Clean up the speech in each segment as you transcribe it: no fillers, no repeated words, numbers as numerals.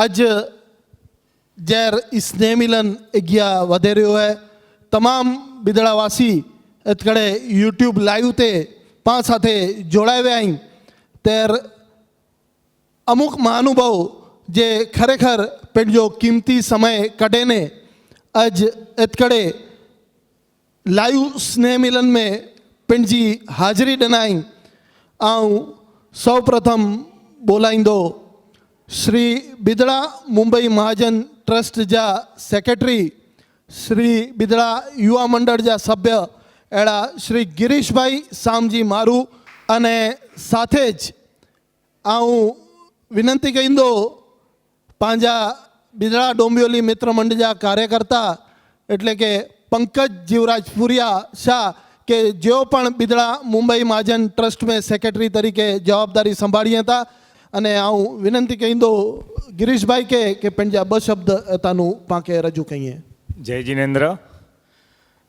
अज जैर स्नेह मिलन अगिया वधे रह्यो है। तमाम बिदड़ावासी अतकड़े यूट्यूब लाइव ते पांच साथे जोड़ाई व्या आहिनि। तेर अमुक महानुभाव जे खरेखर पंहिंजो कीमती समय कढे ने अज अतकड़े लाइव स्नेह मिलन में पंहिंजी हाज़िरी ॾिनाई। आऊं सौ प्रथम बोलाईंदो श्री बिदड़ा मुंबई महाजन ट्रस्ट जा सेक्रेटरी, श्री बिदड़ा युवा मंडल जा सभ्य अड़ा श्री गिरीश भाई सामजी मारू अने साथे ज आऊं विनंती कईंदो पांजा बिदड़ा डोंबिवली मित्र मंडल जा कार्यकर्ता एटले के पंकज जीवराज पुरिया शाह के जो पण बिदड़ा मुंबई महाजन ट्रस्ट में सेक्रेटरी तरीके जवाबदारी संभाळी था अने आऊं विनंती कईंदो गिरीश भाई के पंजा ब शब्द तानु पाके रजू कईए। जय जिनेन्द्र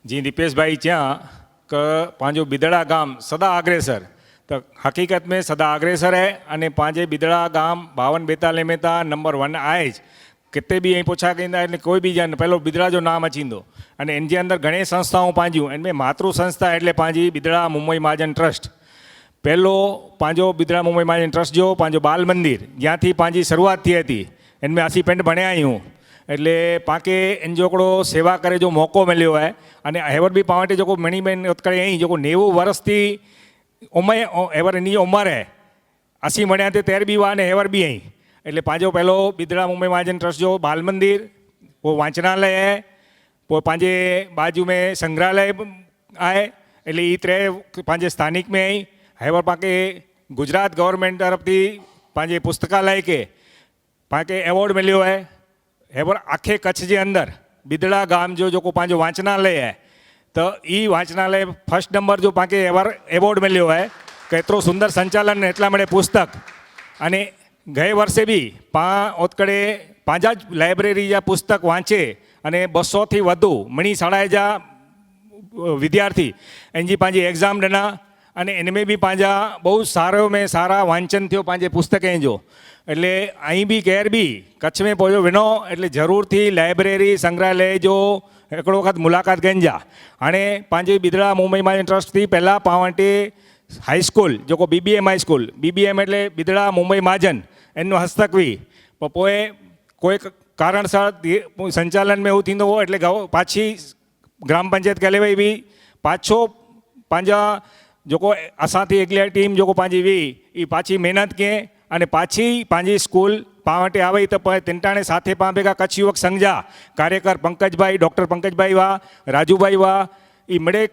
जी। दीपेश भाई क्या क पांजो बिदड़ा गाम सदा अग्रेसर, तो हकीकत में सदा अग्रेसर है अने पांजे बिदड़ा गाम 52-42 में ता नंबर 1 आए ज। किते भी અહીં પૂછા કહીंदा એટલે કોઈ બી જાન પહેલો બિદડા જો નામ અચીंदो અને એની અંદર ઘણી સંસ્થાઓ પાંજ્યું એનमें માતૃ સંસ્થા એટલે પાંજી બિદડા મુંબઈ મહાજન ટ્રસ્ટ। પહેલો પાંજો બિદડા મુંબઈ મહાજન ટ્રસ્ટ જો પાંજો બાલ મંદિર જ્યાંથી પાંજી શરૂઆત થઈ હતી એનमें આસી પેન્ટ ભણ્યા આયું એટલે પાકે એન જોકડો સેવા કરે જો મોકો મળ્યો है અને હેવર બી પાવटे जो મણીબેન ઉતકળે અહીં जो 90 વર્ષથી ઉંમર હેવર એની ઉંમર है આસી મળ્યા તે તેર બી વા ને હેવર બી અહીં એટલે પાંજો પહેલો बिदड़ा मुंबई महाजन ट्रस्ट जो बाल मंदिर, वो वाचनालय है, वो पांजे बाजू में संग्रहालय आए એટલે એ ત્રે પાંજે સ્થાનિક में आई हेवर पाके गुजरात गवर्नमेंट तरफ थी पांजे पुस्तकालय के पाके एवॉर्ड मिलो है। हेवर आखे कच्छ के अंदर बिदड़ा गाम जो को पांजो वाचनालय है तो ये वाचनालय फर्स्ट नंबर जो पाके एवर एवॉर्ड मिलो है कि एतरो सुंदर संचालन एटला मळे पुस्तक अने गए वर्षे भी ओतकड़े पांजा लाइब्रेरी जा पुस्तक वाँचे अने 200 थी वधु मणी शाळाए जा विद्यार्थी एनजी पांजी एग्जाम ॾिना अने इनमें भी पांजा बहुत सारो में सारा वांचन थियो पांजे पुस्तकें जो। एटले अहीं भी केर भी कच्छ में पहुंचो विनो एटले जरूर थी लाइब्रेरी संग्रहालय जो हिकिड़ो वखत मुलाकात करिजा। हाणे पांजे बिदड़ा मुंबई महाजन ट्रस्ट थी पहला पावटे हाई स्कूल जो को BBM हाई स्कूल, BBM एटले बिदड़ा मुंबई महाजन एनो हस्तक हुई पोए कोई कारणसर संचालन में एवं थींदो हो एटले पाछी ग्राम पंचायत कहलेवाई भी पाछो पांजा जो को असां थी एकली टीम जो को पांजी हुई ई पाछी मेहनत किए अने पाछी पांजी स्कूल पावटे आई तो तिंटाणे साथे पां भेगा कच्छ युवक संघ जा कार्यकर पंकज भाई, डॉक्टर पंकज भाई वा, राजू भाई वा ई मड़े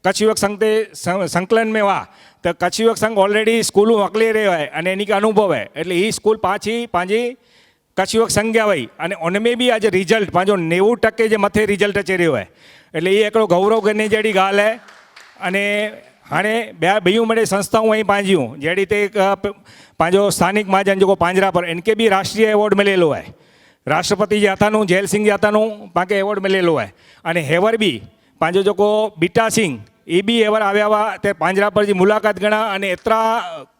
कच्छ युवक संघ ते संकलन में वा तो कच्छ युवक संघ ऑलरेडी स्कूलों मोकली रह्यो है अने एनी के अनुभव है एटले ई स्कूल पाछी पांजी कच्छ युवक संघ आई अने उनमें भी आज रिजल्ट पांजो 90% जे मथे रिजल्ट अची रह्यो है एटले ई एकड़ो गौरव करने जड़ी गाल है। अने हाणे बीजू मळे संस्थाओं अहीं पांजियूं जड़ी ते पांजो स्थानिक महाजन जो पांजरा पर इनके भी राष्ट्रीय एवॉर्ड मिलेलो है। राष्ट्रपति जे हथानुं जेल सिंह जे हथानुं पाके एवॉर्ड मिलेलो है अने हेवर भी पांजो जो को बीटा सिंह ये भी एवर आया हुआ ते पांजरा पर जी मुलाकात गणा अने एतरा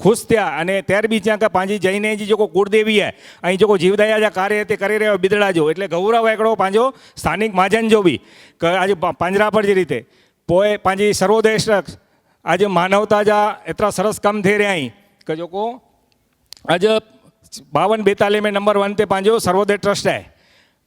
खुश थिया अने त्यार भी त्या पांजी जईने जी जो को कुलदेवी है अहीं जो को जीवदया जा कार्य ते करी रह्यो बिदड़ा जो एटले गौरव एकड़ो पांजो स्थानिक महाजन जो भी आज पांजरा पर जी रीते पोए पांजी सर्वोदेश आज मानवता जा एतरा सरस कम थे रह्या आहीं कि जो को आज 52-42 में नंबर 1 ते पांजो सर्वोदय ट्रस्ट है।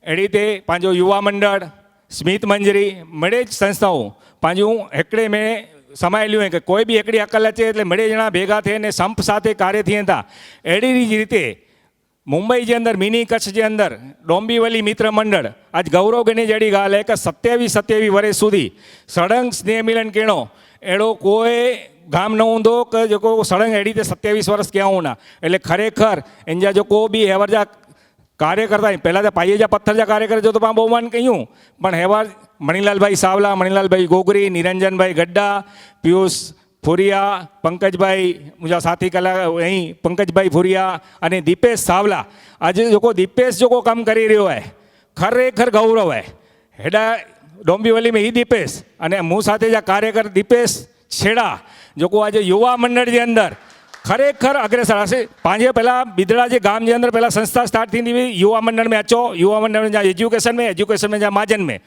एड़ी ते पांजो युवा मंडल, स्मित मंजरी मड़े संस्थाओं पांजू एकड़े में समायेलू है कि कोई भी एकड़ी अकल अचे एटले मड़े जना भेगा थे ने संप साथे कार्य थिए था। एड़ी रीते मुंबई के अंदर मिनी कच्छ के अंदर डोंबिवली मित्र मंडल आज गौरव गणी जड़ी गाल है कि 27 वर्ष सुधी सड़ंग स्नेह मिलन केणो एड़ो कोई गाम न होंदो कि जो सड़ंग एड़ी ते 27 वर्ष क्या होना एटले खरेखर एंजा जो को भी हेवर जा कार्यकर्ता पहला तो पाइए जा पत्थर जा कार्यकर जो तो पाँ बहुमान कह्यूं पण हेवर मणिलाल भाई सावला, मणिलाल भाई गोगरी, निरंजन भाई गड्डा, पीयूष फुरिया, पंकज भाई मुझा साथी कला यहीं पंकज भाई फुरिया अने दीपेश सावला आज जो को दीपेश जो को काम करी रह्यो है खरेखर गौरव है। हेडा डोंबिवली में ही दीपेश अने मुँह साथे जा कार्यकर दीपेश छेड़ा जो को आज युवा मंडल के अंदर ખરેખર અગ્રેસર હશે. પાંजे પહેલાં बिदड़ा जे गाम जे अंदर पहला संस्था स्टार्ट थी युवा मंडल में अचो, युवा मंडल में जहाँ एज्युकेशन में जहाँ महाजन में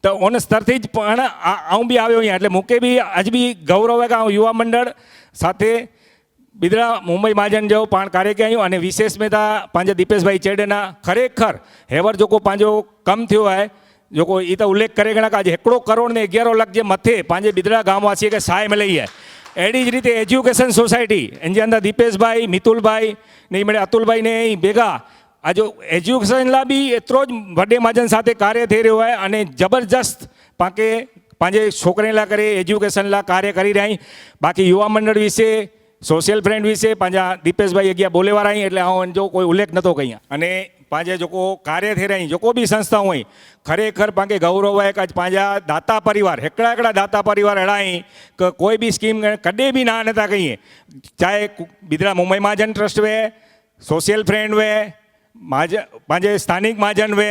तो उन स्तर थी आऊँ भी आयो अँ एटले मूंखे भी अज भी गौरव है कि हूँ युवा मंडल साथे बिदड़ा मुंबई महाजन जो पाण कार्य के आयूँ अने विशेष में था पंहिंजे दीपेशभाई चेडेना खरेखर हेवर जो को पंहिंजो कम थियो है जो को ये तो उल्लेख करे गणा कि आज 1 करोड़ ने 11 लाख जे मथे पंहिंजे बिदड़ा गामवासी के सहाय मिली है. एडी ज रीते एज्युकेशन सोसायटी एनी अंदर दीपेशभाई मितुलभाई ने मेरे अतुलभाई ने भेगा आज एज्युकेशन ला भी एतरो ज वडे महाजन साथे कार्य थी रह्यो है अने जबरदस्त पाके पंहिंजे छोकरे ला करे एज्युकेशन ला कार्य करी रही. बाकी युवा मंडल विषे सोशल फ्रेंड विषे पंहिंजा दीपेशभाई अॻियां बोले वारा आहीं એટલે હું जो कोई उल्लेख नथो कई अने पंहिंजे जेको कार्य थी रही जेको भी संस्था हुई खरेखर पाके गौरव है कि पंहिंजा दाता परिवार हिकिड़ा दाता परिवार अहिड़ा आहीं कि कोई भी स्कीम कॾहिं बि ना नथा कहिए. चाहे बिदड़ा मुंबई महाजन ट्रस्ट वे, सोशल फ्रेंड वे, पंहिंजे स्थानिक महाजन वे,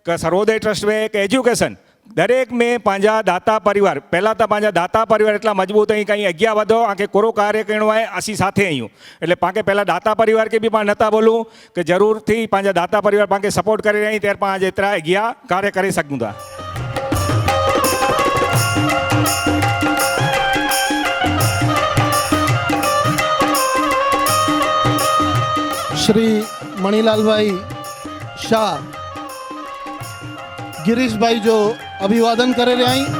कि सर्वोदय ट्रस्ट वे, कि एज्युकेशन दरेक में पंहिंजा दाता परिवार पहला तो पंहिंजा दाता परिवार एटला मजबूत आई कहीं अॻियां वधो आके कोरो कार्य करिणो है असीं साथे आहियूं એટલે पाके पहला दाता परिवार के भी पाण नथा बोलूं कि जरूर थी पंहिंजा दाता परिवार पाके सपोर्ट करे रही त्यार पाण एतिरा अॻियां कार्य करे सघूं था. श्री मणिलाल भाई शाह गिरीश भाई जो अभिवादन करे रहे हैं.